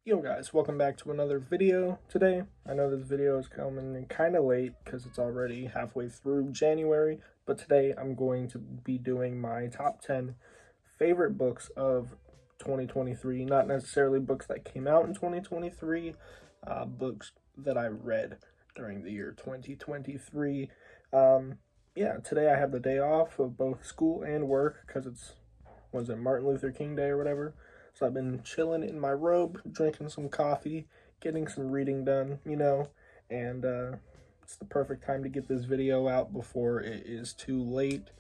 Yo guys, welcome back to another video today. I know this video is coming in kind of late because it's already halfway through January, but today I'm going to be doing my top 10 favorite books of 2023, not necessarily books that came out in 2023, books that I read during the year 2023. Yeah, today I have the day off of both school and work because was it Martin Luther King Day or whatever. So I've been chilling in my robe, drinking some coffee, getting some reading done, and it's the perfect time to get this video out before it is too late.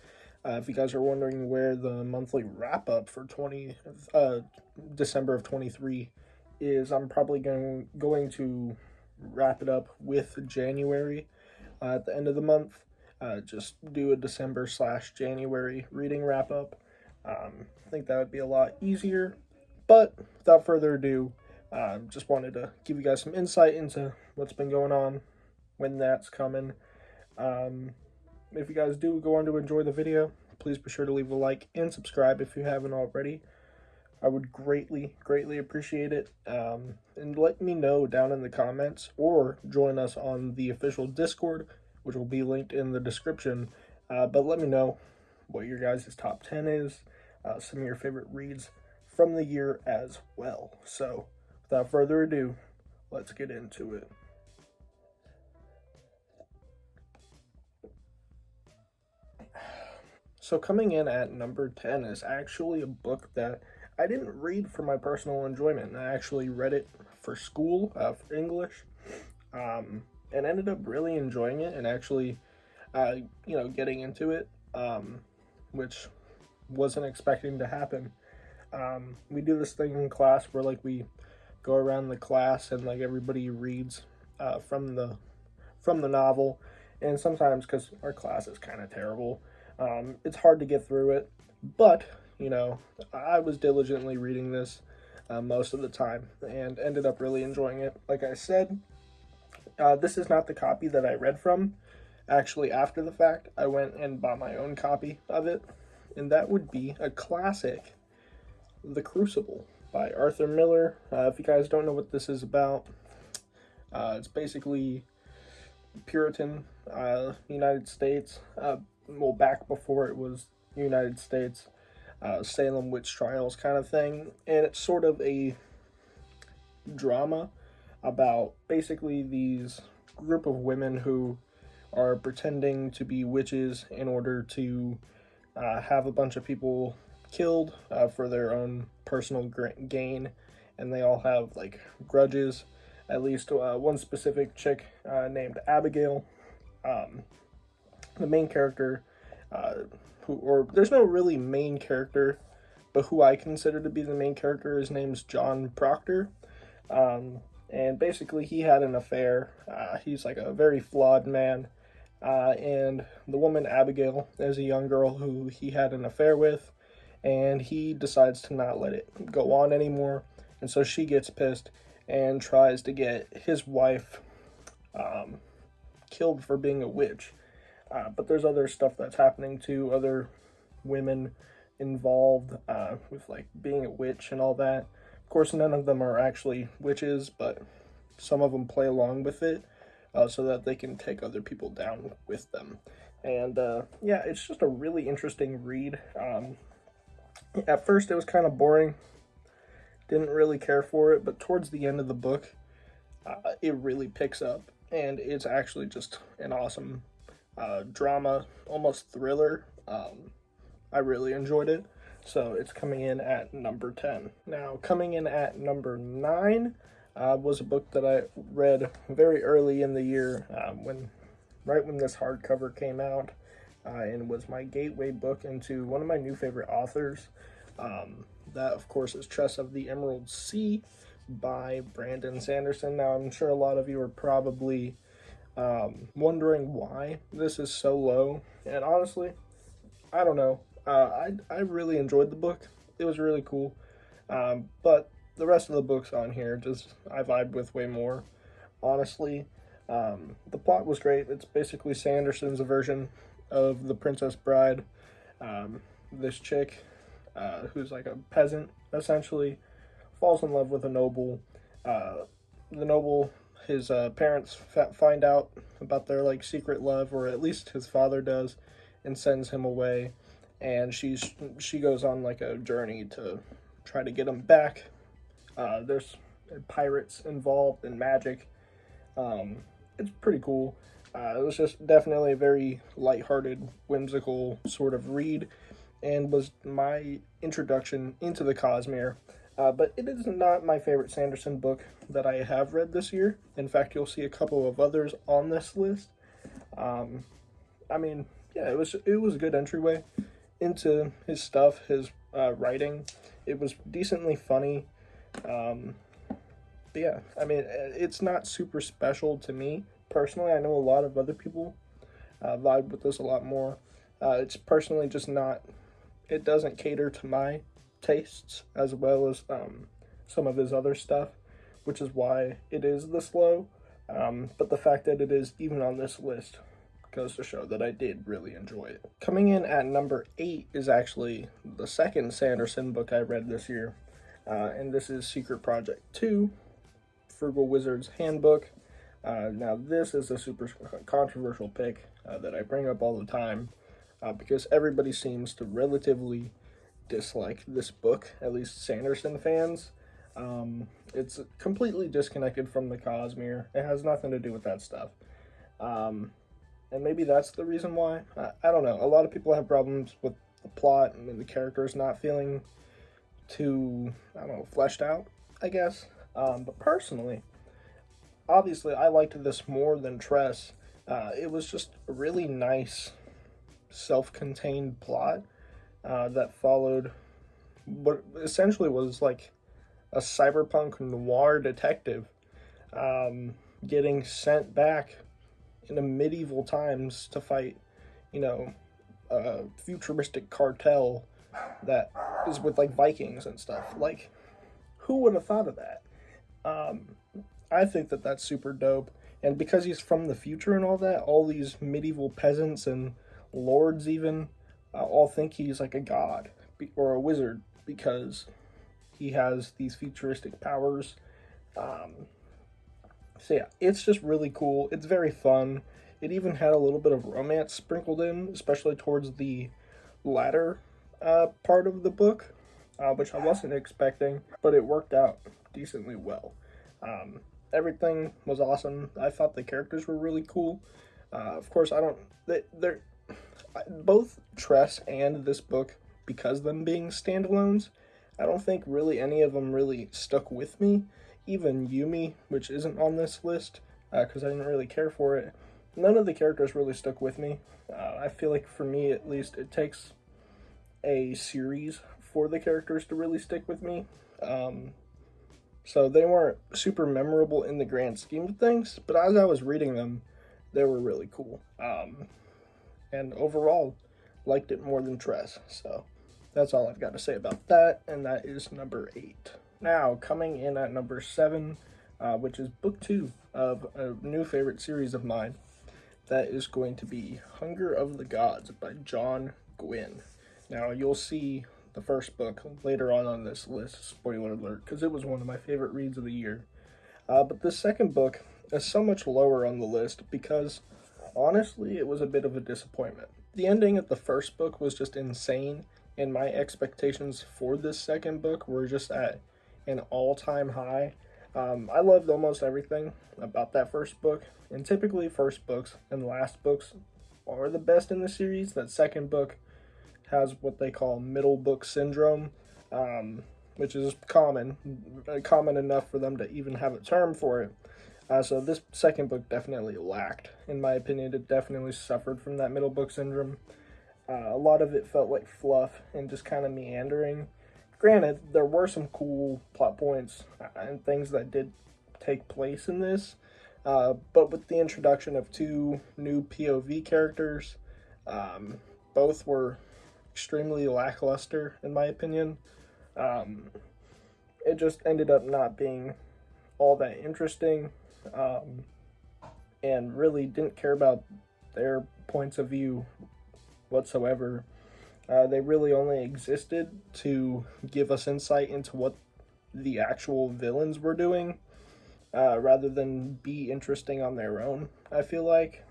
If you guys are wondering where the monthly wrap up for December of 23 is, I'm probably going to wrap it up with January at the end of the month. Just do a December/January reading wrap up. I think that would be a lot easier. But without further ado, just wanted to give you guys some insight into what's been going on, when that's coming. If you guys do go on to enjoy the video, please be sure to leave a like and subscribe if you haven't already. I would greatly appreciate it. And let me know down in the comments, or join us on the official Discord, which will be linked in the description. But let me know what your guys' top 10 is, some of your favorite reads from the year as well. So without further ado, let's get into it. So coming in at number 10 is actually a book that I didn't read for my personal enjoyment. I actually read it for school, for English, and ended up really enjoying it and actually, getting into it, which wasn't expecting to happen. We do this thing in class where we go around the class and everybody reads from the novel, and sometimes, because our class is kind of terrible, it's hard to get through it, but I was diligently reading this most of the time and ended up really enjoying it. Like I said, this is not the copy that I read from. Actually, after the fact, I went and bought my own copy of it, and that would be a classic, The Crucible by Arthur Miller. If you guys don't know what this is about, it's basically Puritan United States, back before it was United States, Salem witch trials kind of thing, and it's sort of a drama about basically these group of women who are pretending to be witches in order to have a bunch of people killed for their own personal gain, and they all have grudges. At least one specific chick named Abigail, the main character, there's no really main character, but who I consider to be the main character, his name's John Proctor, and basically he had an affair. He's a very flawed man, and the woman Abigail is a young girl who he had an affair with, and he decides to not let it go on anymore, and so she gets pissed and tries to get his wife killed for being a witch. But there's other stuff that's happening too, other women involved with being a witch and all that. Of course, none of them are actually witches, but some of them play along with it so that they can take other people down with them. And yeah, it's just a really interesting read. At first it was kind of boring, didn't really care for it, but towards the end of the book, it really picks up, and it's actually just an awesome drama, almost thriller. I really enjoyed it, so it's coming in at number 10. Now, coming in at number 9 was a book that I read very early in the year, right when this hardcover came out, and was my gateway book into one of my new favorite authors. That, of course, is Tress of the Emerald Sea by Brandon Sanderson. Now, I'm sure a lot of you are probably wondering why this is so low, and honestly, I don't know. I really enjoyed the book. It was really cool, but the rest of the books on here, I vibe with way more, honestly. The plot was great. It's basically Sanderson's version of The Princess Bride. This chick, who's a peasant, essentially, falls in love with a noble, uh, the noble, his parents find out about their like secret love, or at least his father does, and sends him away. And she goes on like a journey to try to get him back. There's pirates involved and magic. Um, it's pretty cool. It was just definitely a very lighthearted, whimsical sort of read, and was my introduction into the Cosmere. But it is not my favorite Sanderson book that I have read this year. In fact, you'll see a couple of others on this list. Um, I mean, yeah, it was a good entryway into his stuff, his writing. It was decently funny. Um, but yeah, I mean, it's not super special to me personally. I know a lot of other people vibe with this a lot more. It's personally just not. It doesn't cater to my tastes as well as some of his other stuff, which is why it is this low. But the fact that it is even on this list goes to show that I did really enjoy it. Coming in at number 8 is actually the second Sanderson book I read this year, and this is Secret Project 2, Frugal Wizard's Handbook. Now, this is a super controversial pick that I bring up all the time because everybody seems to relatively dislike this book, at least Sanderson fans. It's completely disconnected from the Cosmere. It has nothing to do with that stuff. And maybe that's the reason why. I don't know. A lot of people have problems with the plot and the characters not feeling too, I don't know, fleshed out, I guess. But personally, obviously, I liked this more than Tress. It was just a really nice, self-contained plot that followed what essentially was like a cyberpunk noir detective getting sent back into medieval times to fight, a futuristic cartel that is with like Vikings and stuff. Like, who would have thought of that? I think that that's super dope. And because he's from the future and all that, all these medieval peasants and lords even all think he's like a god or a wizard because he has these futuristic powers. So yeah, it's just really cool. It's very fun. It even had a little bit of romance sprinkled in, especially towards the latter part of the book, which I wasn't expecting, but it worked out decently well. Everything was awesome. I thought the characters were really cool. Of course, I don't. They're both Tress and this book, because them being standalones, I don't think really any of them really stuck with me. Even Yumi, which isn't on this list, because I didn't really care for it. None of the characters really stuck with me. I feel like for me, at least, it takes a series for the characters to really stick with me. So they weren't super memorable in the grand scheme of things, but as I was reading them, they were really cool. And overall, liked it more than Tress. So that's all I've got to say about that, and that is number 8. Now, coming in at number 7, which is book 2 of a new favorite series of mine, that is going to be Hunger of the Gods by John Gwynne. Now, you'll see the first book later on this list, spoiler alert, because it was one of my favorite reads of the year. But the second book is so much lower on the list because, honestly, it was a bit of a disappointment. The ending of the first book was just insane, and my expectations for this second book were just at an all-time high. I loved almost everything about that first book, and typically first books and last books are the best in the series. That second book has what they call middle book syndrome, which is common enough for them to even have a term for it. So this second book definitely lacked. In my opinion, it definitely suffered from that middle book syndrome. A lot of it felt like fluff and just kind of meandering. Granted, there were some cool plot points and things that did take place in this, but with the introduction of 2 new POV characters, both were extremely lackluster, in my opinion. It just ended up not being all that interesting, and really didn't care about their points of view whatsoever. They really only existed to give us insight into what the actual villains were doing, rather than be interesting on their own, I feel like.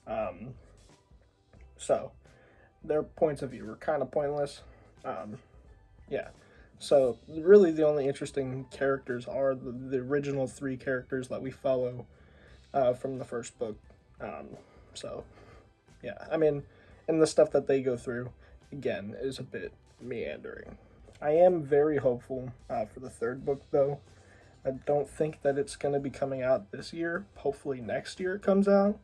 Um, so, their points of view were kind of pointless. Um, yeah. So, really, the only interesting characters are the original three characters that we follow from the first book. Um, so, yeah. I mean, and the stuff that they go through, again, is a bit meandering. I am very hopeful for the third book, though. I don't think that it's going to be coming out this year. Hopefully, next year it comes out.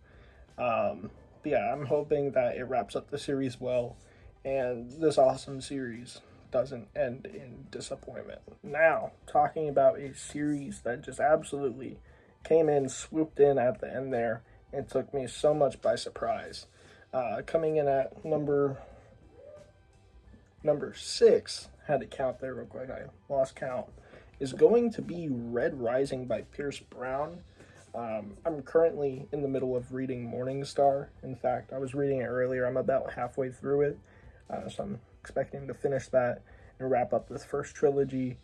But yeah, I'm hoping that it wraps up the series well and this awesome series doesn't end in disappointment. Now, talking about a series that just absolutely came in, swooped in at the end there, and took me so much by surprise. Coming in at number 6, had to count there real quick, I lost count, is going to be Red Rising by Pierce Brown. I'm currently in the middle of reading Morningstar. In fact, I was reading it earlier. I'm about halfway through it, so I'm expecting to finish that and wrap up this first trilogy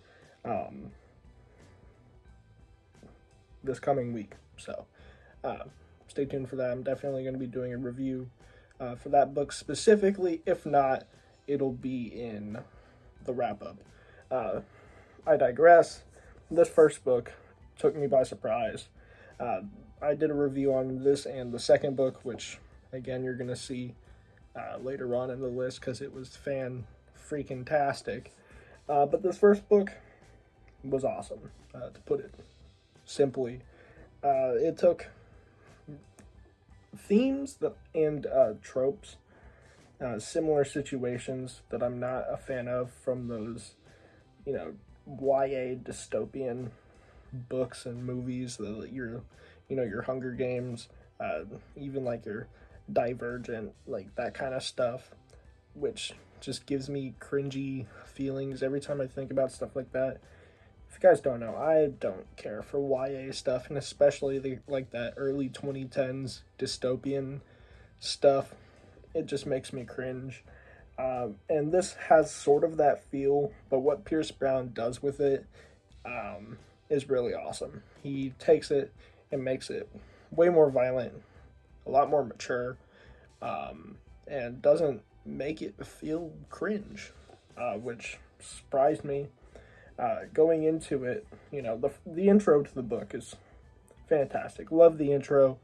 this coming week. So stay tuned for that. I'm definitely going to be doing a review for that book specifically. If not, it'll be in the wrap-up. I digress. This first book took me by surprise. I did a review on this and the second book, which, again, you're going to see later on in the list because it was fan-freaking-tastic. But this first book was awesome, to put it simply. It took themes and tropes, similar situations that I'm not a fan of from those, YA dystopian books and movies, your Hunger Games, even like your Divergent, like that kind of stuff, which just gives me cringy feelings every time I think about stuff like that. If you guys don't know, I don't care for YA stuff, and especially like that early 2010s dystopian stuff. It just makes me cringe. And this has sort of that feel, but what Pierce Brown does with it is really awesome. He takes it and makes it way more violent, a lot more mature, and doesn't make it feel cringe, which surprised me. Going into it, the intro to the book is fantastic. Love the intro.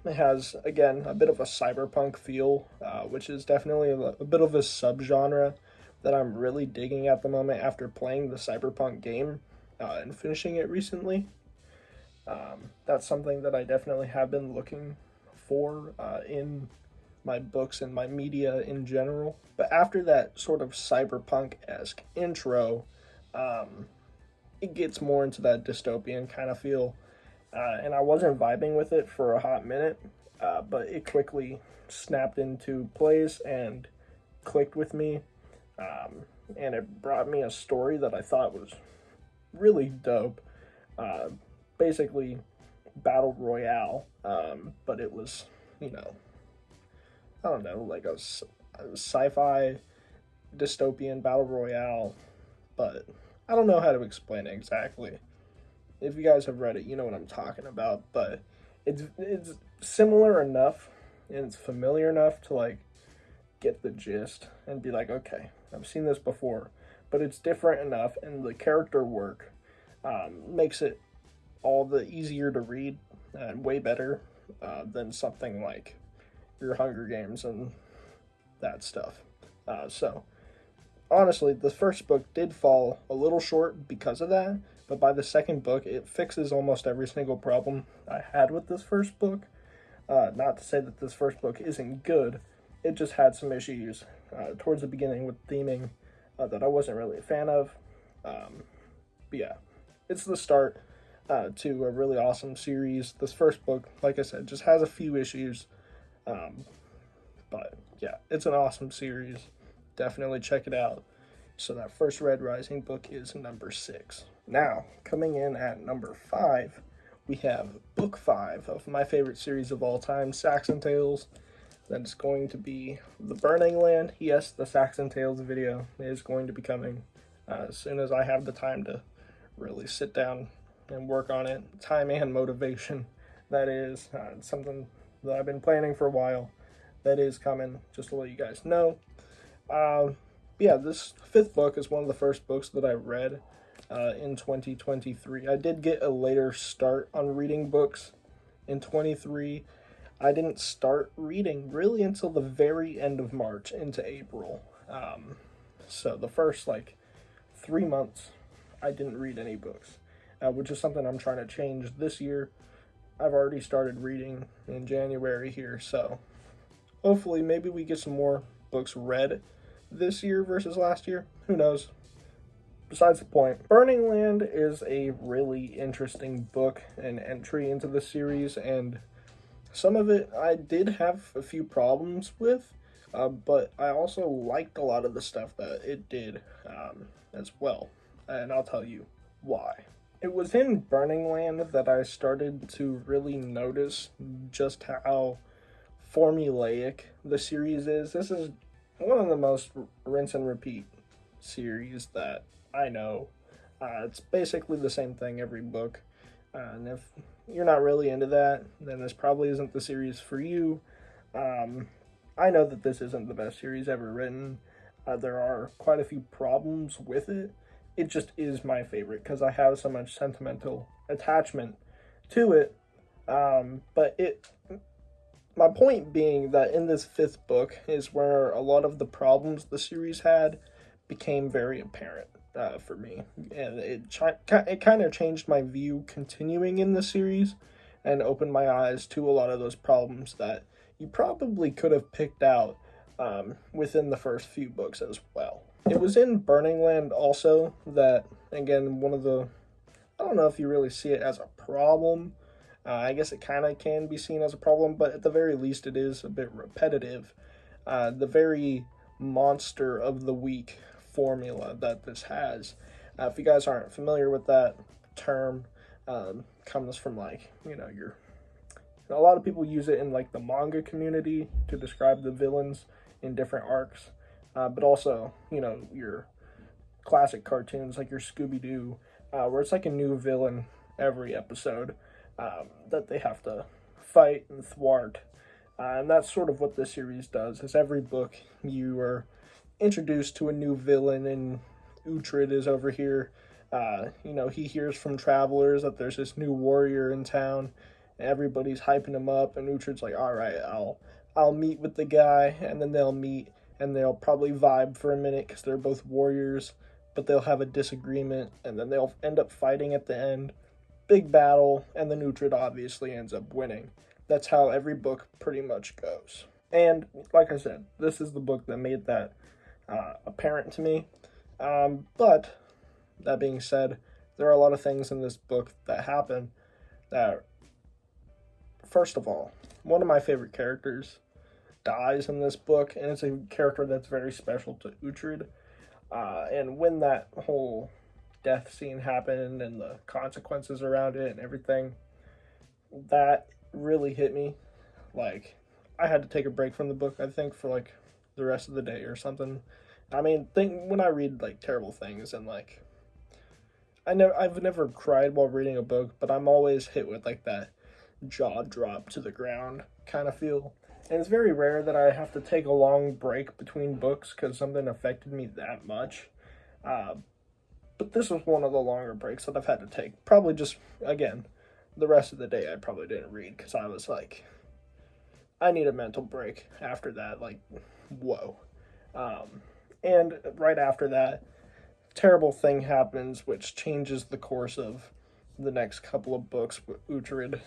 It has, again, a bit of a cyberpunk feel, which is definitely a bit of a subgenre that I'm really digging at the moment after playing the cyberpunk game and finishing it recently. That's something that I definitely have been looking for in my books and my media in general. But after that sort of cyberpunk-esque intro, it gets more into that dystopian kind of feel. And I wasn't vibing with it for a hot minute, but it quickly snapped into place and clicked with me. And it brought me a story that I thought was really dope. Basically, Battle Royale, but it was, I don't know, like a sci-fi dystopian Battle Royale, but I don't know how to explain it exactly. If you guys have read it, you know what I'm talking about, but it's similar enough and it's familiar enough to like get the gist and be like, okay, I've seen this before, but it's different enough, and the character work makes it all the easier to read and way better than something like your Hunger Games and that stuff. So honestly, the first book did fall a little short because of that, but by the second book, it fixes almost every single problem I had with this first book. Not to say that this first book isn't good, it just had some issues towards the beginning with theming that I wasn't really a fan of. But yeah, it's the start to a really awesome series. This first book, like I said, just has a few issues. But yeah, it's an awesome series. Definitely check it out. So that first Red Rising book is number 6. Now, coming in at number 5, we have book 5 of my favorite series of all time, Saxon Tales. That is going to be The Burning Land. Yes, the Saxon Tales video is going to be coming as soon as I have the time to really sit down and work on it. Time and motivation, that is. It's something that I've been planning for a while. That is coming, just to let you guys know. Yeah, this fifth book is one of the first books that I read in 2023. I did get a later start on reading books in 23. I didn't start reading really until the very end of March into April. So the first 3 months, I didn't read any books, which is something I'm trying to change this year. I've already started reading in January here, so hopefully maybe we get some more books read this year versus last year. Who knows? Besides the point, Burning Land is a really interesting book and entry into the series, and some of it I did have a few problems with, but I also liked a lot of the stuff that it did as well, and I'll tell you why. It was in Burning Land that I started to really notice just how formulaic the series is. This is one of the most rinse and repeat series that I know. It's basically the same thing every book. And if you're not really into that, then this probably isn't the series for you. I know that this isn't the best series ever written. There are quite a few problems with it. It just is my favorite because I have so much sentimental attachment to it. My point being that in this fifth book is where a lot of the problems the series had became very apparent for me, and it kind of changed my view continuing in the series, and opened my eyes to a lot of those problems that you probably could have picked out within the first few books as well. It was in Burning Land also that, again, I don't know if you really see it as a problem. I guess it kind of can be seen as a problem, but at the very least it is a bit repetitive. The very monster of the week formula that this has. If you guys aren't familiar with that term, comes from a lot of people use it in the manga community to describe the villains in different arcs, but also your classic cartoons like your Scooby-Doo, where it's like a new villain every episode that they have to fight and thwart. And that's sort of what this series does, is every book you are introduced to a new villain, and Uhtred is over here. He hears from travelers that there's this new warrior in town. Everybody's hyping him up, and Uhtred's like, all right, I'll meet with the guy, and then they'll meet, and they'll probably vibe for a minute because they're both warriors, but they'll have a disagreement, and then they'll end up fighting at the end. Big battle, and then Uhtred obviously ends up winning. That's how every book pretty much goes. And like I said, this is the book that made that apparent to me. But that being said, there are a lot of things in this book that happen that, first of all, one of my favorite characters dies in this book, and it's a character that's very special to Uhtred. And when that whole death scene happened and the consequences around it and everything, that really hit me. I had to take a break from the book, I think, for the rest of the day or something. I mean, when I read terrible things, and I've never cried while reading a book, but I'm always hit with that jaw drop to the ground kind of feel. And it's very rare that I have to take a long break between books because something affected me that much. But this was one of the longer breaks that I've had to take. Probably just, again, the rest of the day I probably didn't read because I was I need a mental break after that. Whoa. And right after that, terrible thing happens, which changes the course of the next couple of books with Uhtred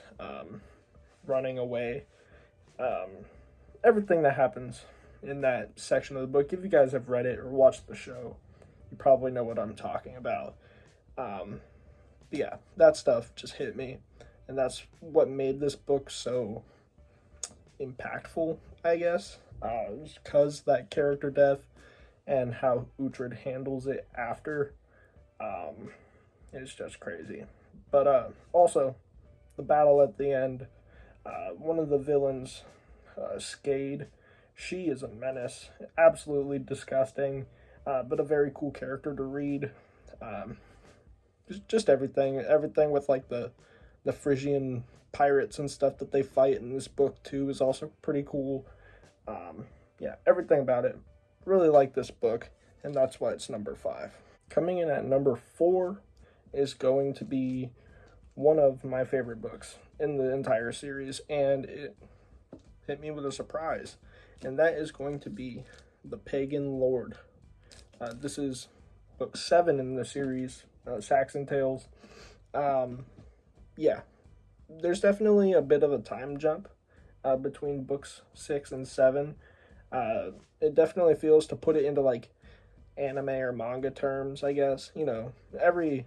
running away. Everything that happens in that section of the book, if you guys have read it or watched the show, you probably know what I'm talking about. Yeah, that stuff just hit me, and that's what made this book so impactful, I guess, because that character death and how Uhtred handles it after is just crazy. But also, the battle at the end, one of the villains, Skade, she is a menace, absolutely disgusting, but a very cool character to read. just everything with like the Frisian pirates and stuff that they fight in this book too is also pretty cool. Yeah, everything about it. Really like this book, and that's why it's number 5. Coming in at number 4 is going to be one of my favorite books in the entire series, and it hit me with a surprise, and that is going to be The Pagan Lord. This is book 7 in the series, Saxon Tales. Yeah, there's definitely a bit of a time jump between books 6 and 7. It definitely feels, to put it into like anime or manga terms, I guess. Every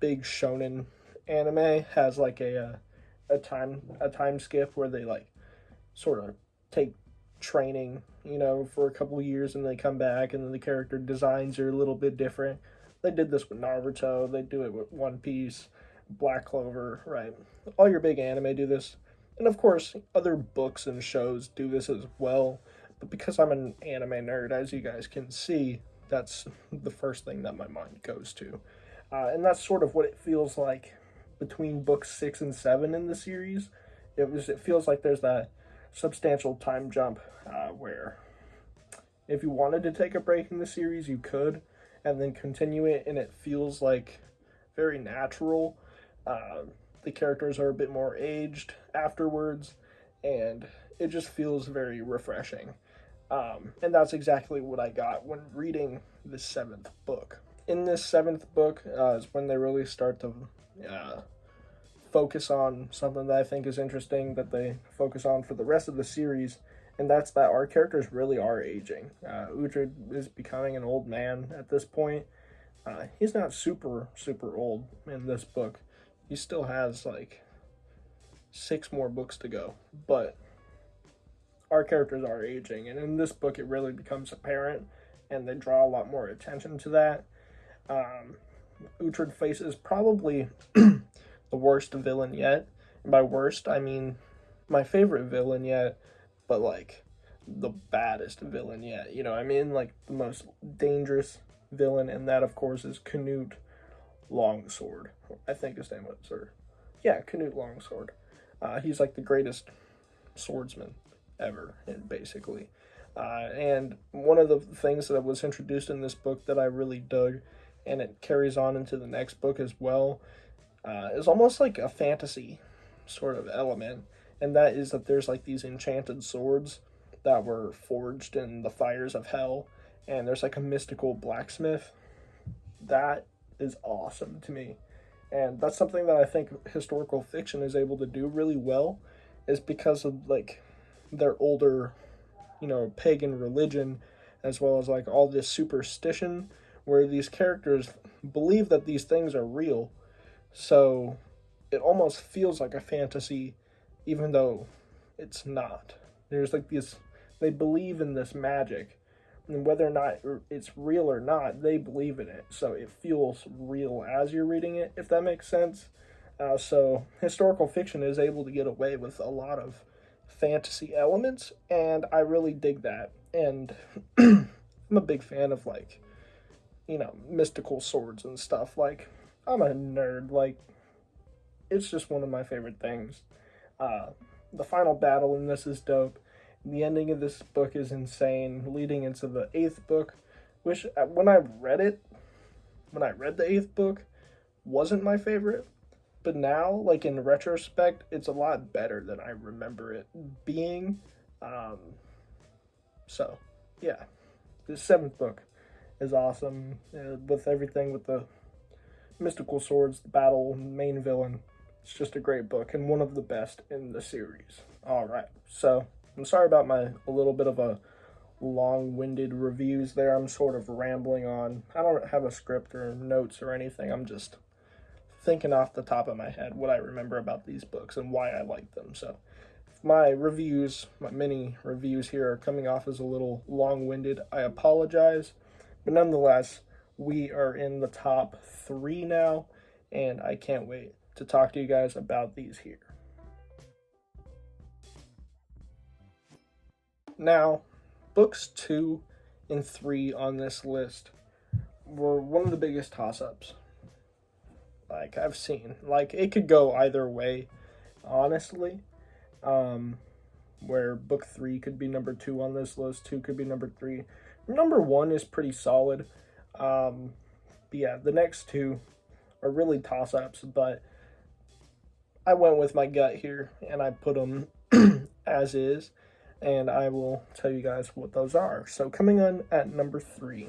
big shonen anime has like a time skip where they like sort of take training, for a couple of years, and they come back, and then the character designs are a little bit different. They did this with Naruto. They do it with One Piece, Black Clover, right? All your big anime do this, and of course, other books and shows do this as well. But because I'm an anime nerd, as you guys can see, that's the first thing that my mind goes to, and that's sort of what it feels like between books 6 and 7 in the series. It feels like there's that substantial time jump where if you wanted to take a break in the series, you could, and then continue it, and it feels like very natural. The characters are a bit more aged afterwards, and it just feels very refreshing. And that's exactly what I got when reading the 7th book. In this 7th book is when they really start to focus on something that I think is interesting, that they focus on for the rest of the series, and that's that our characters really are aging. Uhtred is becoming an old man at this point. He's not super, super old in this book. He still has like 6 more books to go, but our characters are aging, and in this book it really becomes apparent, and they draw a lot more attention to that. Uhtred faces probably the worst villain yet. And by worst, I mean my favorite villain yet, but like the baddest villain yet. I mean, like the most dangerous villain, and that, of course, is Canute Longsword. I think his name was, or yeah, Canute Longsword. He's like the greatest swordsman ever, basically. And one of the things that was introduced in this book that I really dug, and it carries on into the next book as well, is almost like a fantasy sort of element, and that is that there's like these enchanted swords that were forged in the fires of hell, and there's like a mystical blacksmith. That is awesome to me, and that's something that I think historical fiction is able to do really well, is because of like their older, pagan religion, as well as like all this superstition where these characters believe that these things are real. So it almost feels like a fantasy, even though it's not. There's like this, they believe in this magic, and whether or not it's real or not, they believe in it. So it feels real as you're reading it, if that makes sense. So historical fiction is able to get away with a lot of fantasy elements, and I really dig that. And I'm a big fan of like, mystical swords and stuff. Like, I'm a nerd. Like, it's just one of my favorite things. The final battle in this is dope. The ending of this book is insane, leading into the 8th book, which when I read the 8th book, wasn't my favorite. But now, like in retrospect, it's a lot better than I remember it being. So, yeah, the 7th book is awesome, with everything with the mystical swords, the battle, main villain. It's just a great book and one of the best in the series. All right, so I'm sorry about a little bit of a long-winded reviews there. I'm sort of rambling on. I don't have a script or notes or anything. I'm just thinking off the top of my head what I remember about these books and why I like them. So if my mini reviews here are coming off as a little long-winded, I apologize. But nonetheless, we are in the top 3 now, and I can't wait to talk to you guys about these here. Now, books 2 and 3 on this list were one of the biggest toss-ups. like I've seen. Like it could go either way, honestly. Um, where book three could be number two on this list, two could be number three. Number one is pretty solid. Um, but yeah, the next two are really toss ups, but I went with my gut here and I put them as is, and I will tell you guys what those are. So, coming on at number three,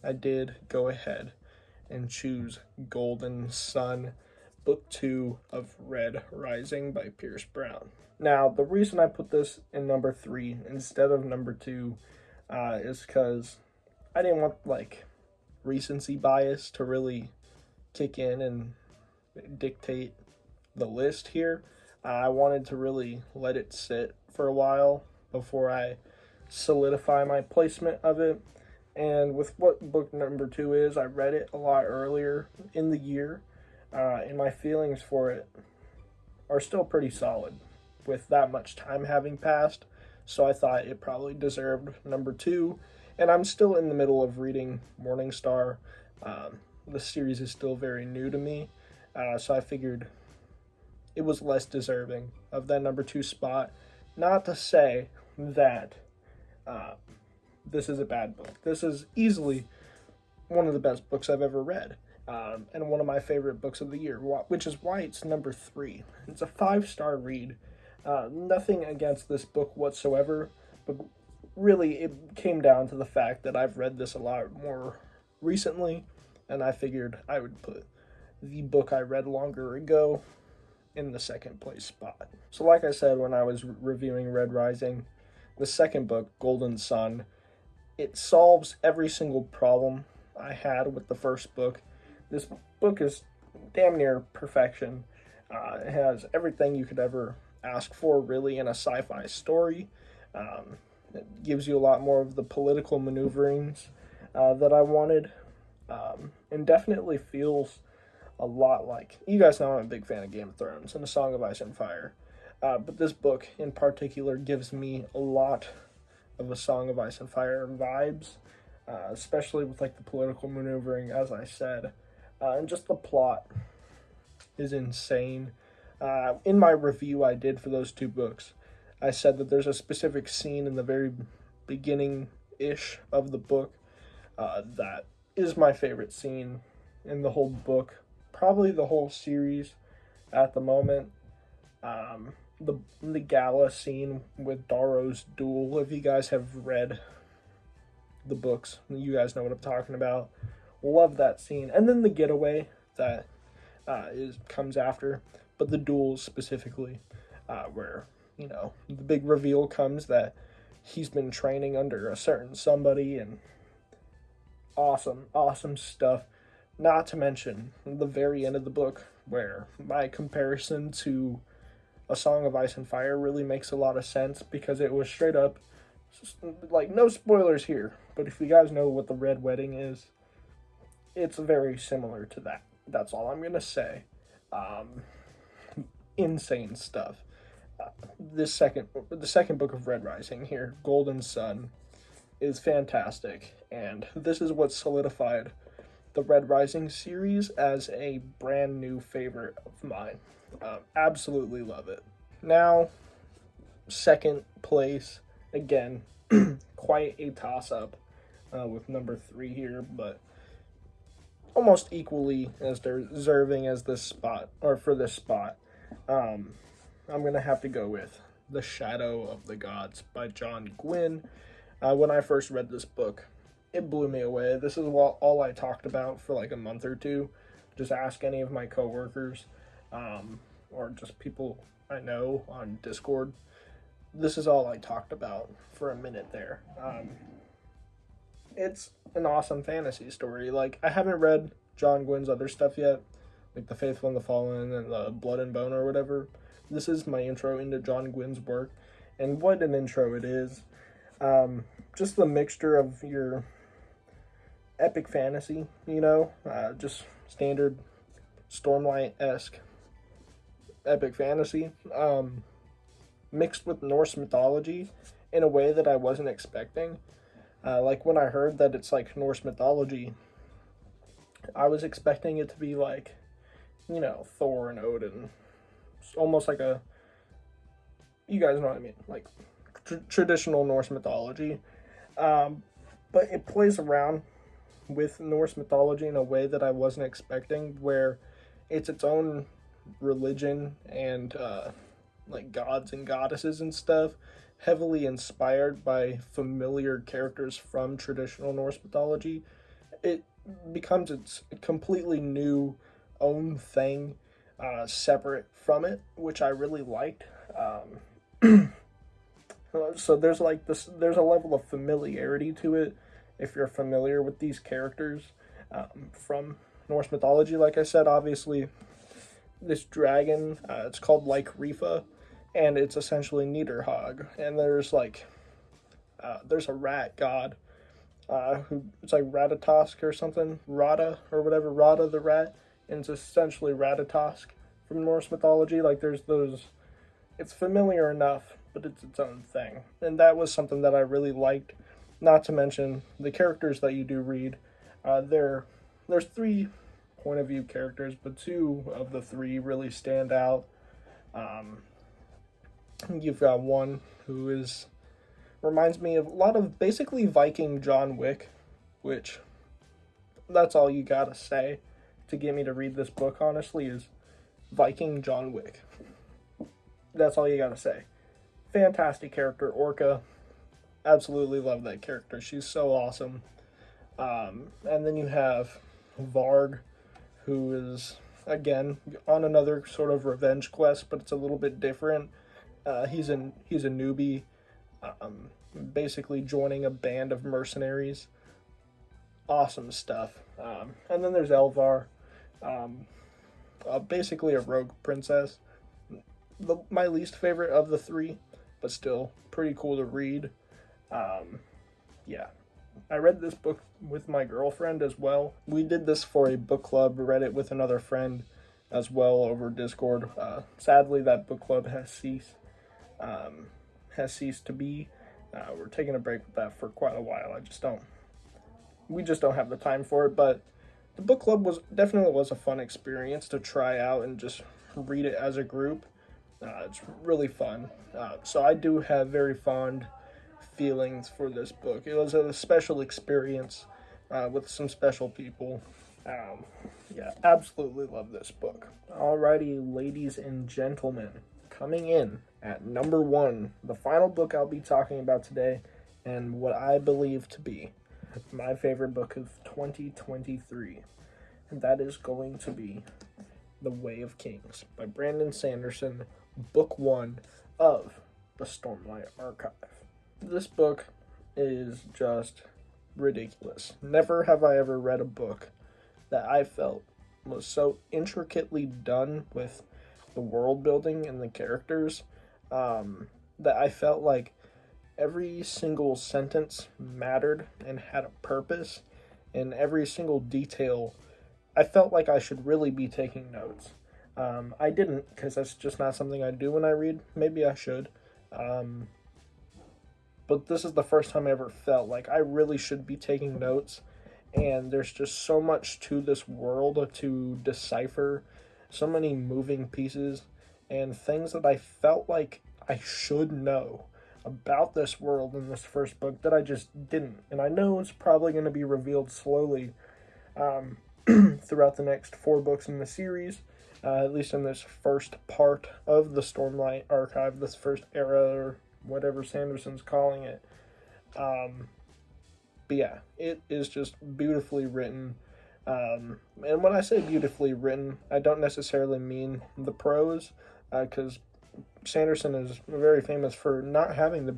I did go ahead and choose Golden Sun, Book 2 of Red Rising by Pierce Brown. Now, the reason I put this in number 3 instead of number 2 is because I didn't want, like, recency bias to really kick in and dictate the list here. I wanted to really let it sit for a while before I solidify my placement of it. And with what book number 2 is, I read it a lot earlier in the year, and my feelings for it are still pretty solid with that much time having passed. So I thought it probably deserved number 2. And I'm still in the middle of reading Morningstar. The series is still very new to me, so I figured it was less deserving of that number 2 spot. Not to say that this is a bad book. This is easily one of the best books I've ever read, and one of my favorite books of the year, which is why it's number 3. It's a 5-star read. Nothing against this book whatsoever, but really it came down to the fact that I've read this a lot more recently, and I figured I would put the book I read longer ago in the second place spot. So like I said when I was reviewing Red Rising, the second book, Golden Sun, it solves every single problem I had with the first book. This book is damn near perfection. It has everything you could ever ask for, really, in a sci-fi story. It gives you a lot more of the political maneuverings that I wanted, and definitely feels a lot like, you guys know I'm a big fan of Game of Thrones and A Song of Ice and Fire, but this book in particular gives me a lot of A Song of Ice and Fire vibes, especially with like the political maneuvering, as I said, and just the plot is insane. In my review I did for those two books, I said that there's a specific scene in the very beginning-ish of the book that is my favorite scene in the whole book, probably the whole series at the moment. The gala scene with Darrow's duel, if you guys have read the books, you guys know what I'm talking about. Love that scene. And then the getaway that comes after, but the duels specifically, where, you know, the big reveal comes that he's been training under a certain somebody, and awesome stuff. Not to mention the very end of the book, where my comparison to A Song of Ice and Fire really makes a lot of sense, because it was straight up, like, no spoilers here, but if you guys know what the Red Wedding is, it's very similar to that. That's all I'm gonna say. Insane stuff. The second book of Red Rising here, Golden Sun, is fantastic, and this is what solidified the Red Rising series as a brand new favorite of mine. Absolutely love it. Now, second place, again, quite a toss-up with number 3 here, but almost equally as deserving as this spot, or for this spot. I'm going to have to go with The Shadow of the Gods by John Gwynne. When I first read this book, it blew me away. This is all I talked about for like a month or two. Just ask any of my coworkers, or just people I know on Discord. This is all I talked about for a minute there. It's an awesome fantasy story. Like, I haven't read John Gwynne's other stuff yet, like The Faithful and the Fallen and the Blood and Bone or whatever. This is my intro into John Gwynne's work, and what an intro it is. Just the mixture of your epic fantasy, you know, just standard Stormlight-esque epic fantasy, mixed with Norse mythology in a way that I wasn't expecting. Like, when I heard that it's like Norse mythology, I was expecting it to be like Thor and Odin. It's almost like you guys know what I mean, like traditional Norse mythology. Um, but it plays around with Norse mythology in a way that I wasn't expecting, where it's its own religion and like gods and goddesses and stuff, heavily inspired by familiar characters from traditional Norse mythology. It becomes its completely new own thing, separate from it, which I really liked. So there's like this, there's a level of familiarity to it if you're familiar with these characters from Norse mythology. Like I said, obviously, this dragon, it's called like Rifa, and it's essentially Niederhog. And there's a rat god who it's like Ratatosk or something, Rada or whatever, Rada the rat, and it's essentially Ratatosk from Norse mythology. Like there's those, it's familiar enough, but it's its own thing, and that was something that I really liked. Not to mention the characters that you do read. There's three point of view characters, but two of the three really stand out. Um, you've got one who is reminds me of a lot of basically Viking John Wick, which that's all you gotta say to get me to read this book, honestly, is Viking John Wick. That's all you gotta say. Fantastic character, Orca. Absolutely love that character. She's so awesome. And then you have Varg, who is, again, on another sort of revenge quest, but it's a little bit different. He's a newbie, basically joining a band of mercenaries. Awesome stuff. And then there's Elvar, basically a rogue princess. My least favorite of the three, but still pretty cool to read. Yeah, I read this book with my girlfriend as well. We did this for a book club, read it with another friend as well over Discord. Sadly, that book club has ceased to be. We're taking a break with that for quite a while. We just don't have the time for it, but the book club definitely was a fun experience to try out and just read it as a group. It's really fun. So I do have very fond feelings for this book. It was a special experience with some special people. Yeah, absolutely love this book. Alrighty, ladies and gentlemen, coming in at number 1, the final book I'll be talking about today, and what I believe to be my favorite book of 2023, and that is going to be The Way of Kings by Brandon Sanderson, book 1 of the Stormlight Archive. This book is just ridiculous. Never have I ever read a book that I felt was so intricately done with the world building and the characters, that I felt like every single sentence mattered and had a purpose, and every single detail I felt like I should really be taking notes. I didn't, because that's just not something I do when I read. Maybe I should. But this is the first time I ever felt like I really should be taking notes, and there's just so much to this world to decipher, so many moving pieces, and things that I felt like I should know about this world in this first book that I just didn't. And I know it's probably going to be revealed slowly throughout the next 4 books in the series, at least in this first part of the Stormlight Archive, this first era, or whatever Sanderson's calling it. But yeah, it is just beautifully written. And when I say beautifully written, I don't necessarily mean the prose, because Sanderson is very famous for not having the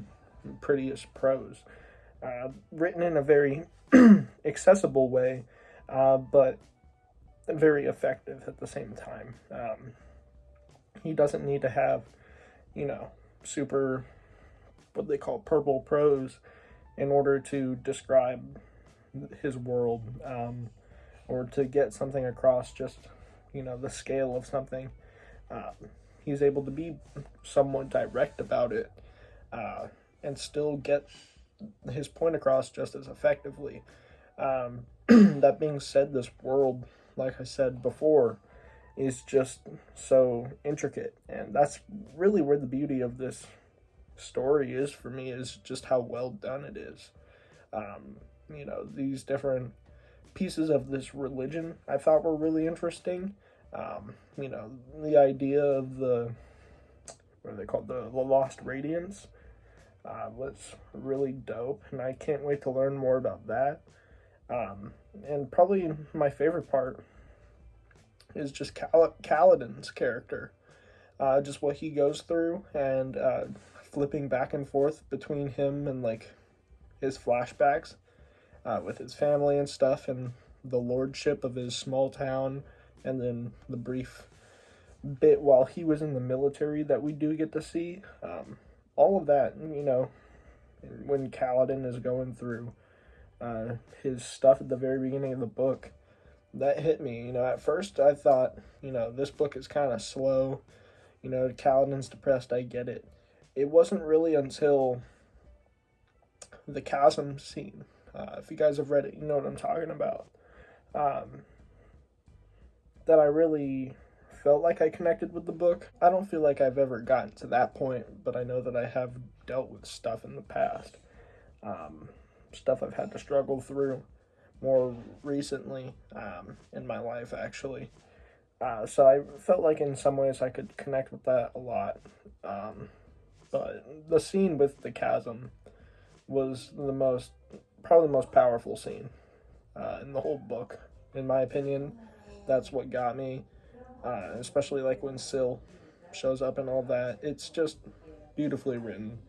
prettiest prose. Written in a very accessible way, but very effective at the same time. He doesn't need to have, super, what they call purple prose in order to describe his world, or to get something across, just, the scale of something. He's able to be somewhat direct about it, and still get his point across just as effectively. That being said, this world, like I said before, is just so intricate, and that's really where the beauty of this story is for me, is just how well done it is. These different pieces of this religion I thought were really interesting. The idea of what are they called, the Lost Radiance, was really dope, and I can't wait to learn more about that. And probably my favorite part is just Kaladin's character, just what he goes through, and flipping back and forth between him and like his flashbacks with his family and stuff, and the lordship of his small town, and then the brief bit while he was in the military that we do get to see. All of that, when Kaladin is going through his stuff at the very beginning of the book, that hit me. At first I thought, this book is kind of slow. Kaladin's depressed, I get it. It wasn't really until the chasm scene, if you guys have read it, you know what I'm talking about, that I really felt like I connected with the book. I don't feel like I've ever gotten to that point, but I know that I have dealt with stuff in the past. Stuff I've had to struggle through more recently in my life, actually. So I felt like in some ways I could connect with that a lot. But the scene with the chasm was probably the most powerful scene in the whole book, in my opinion. That's what got me, especially like when Syl shows up and all that. It's just beautifully written.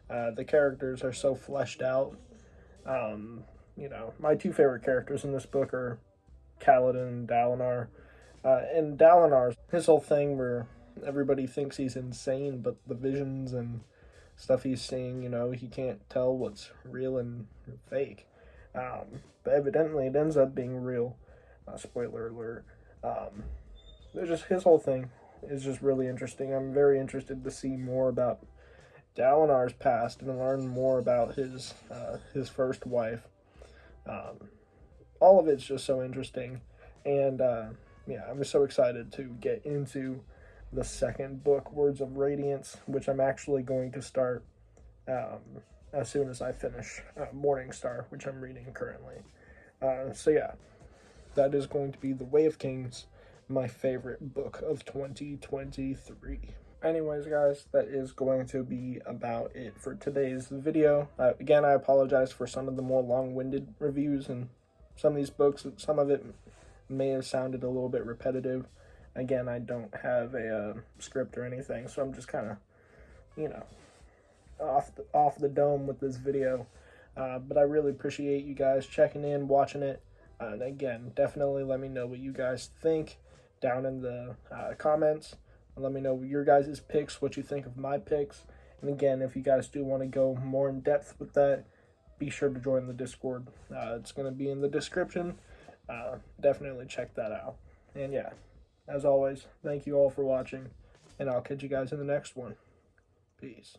The characters are so fleshed out. My two favorite characters in this book are Kaladin and Dalinar. And Dalinar, his whole thing where everybody thinks he's insane, but the visions and stuff he's seeing, he can't tell what's real and fake. But evidently it ends up being real. Spoiler alert. His whole thing is just really interesting. I'm very interested to see more about Dalinar's past and learn more about his first wife. All of it's just so interesting, and I'm just so excited to get into the second book, Words of Radiance, which I'm actually going to start as soon as I finish Morningstar, which I'm reading currently. That is going to be The Way of Kings, my favorite book of 2023. Anyways, guys, that is going to be about it for today's video. Again, I apologize for some of the more long-winded reviews and some of these books. Some of it may have sounded a little bit repetitive. Again, I don't have a script or anything, so I'm just kind of, off the dome with this video. But I really appreciate you guys checking in, watching it. And again, definitely let me know what you guys think down in the comments. Let me know your guys' picks, what you think of my picks. And again, if you guys do want to go more in depth with that, be sure to join the Discord. It's going to be in the description. Definitely check that out. And yeah, as always, thank you all for watching, and I'll catch you guys in the next one. Peace.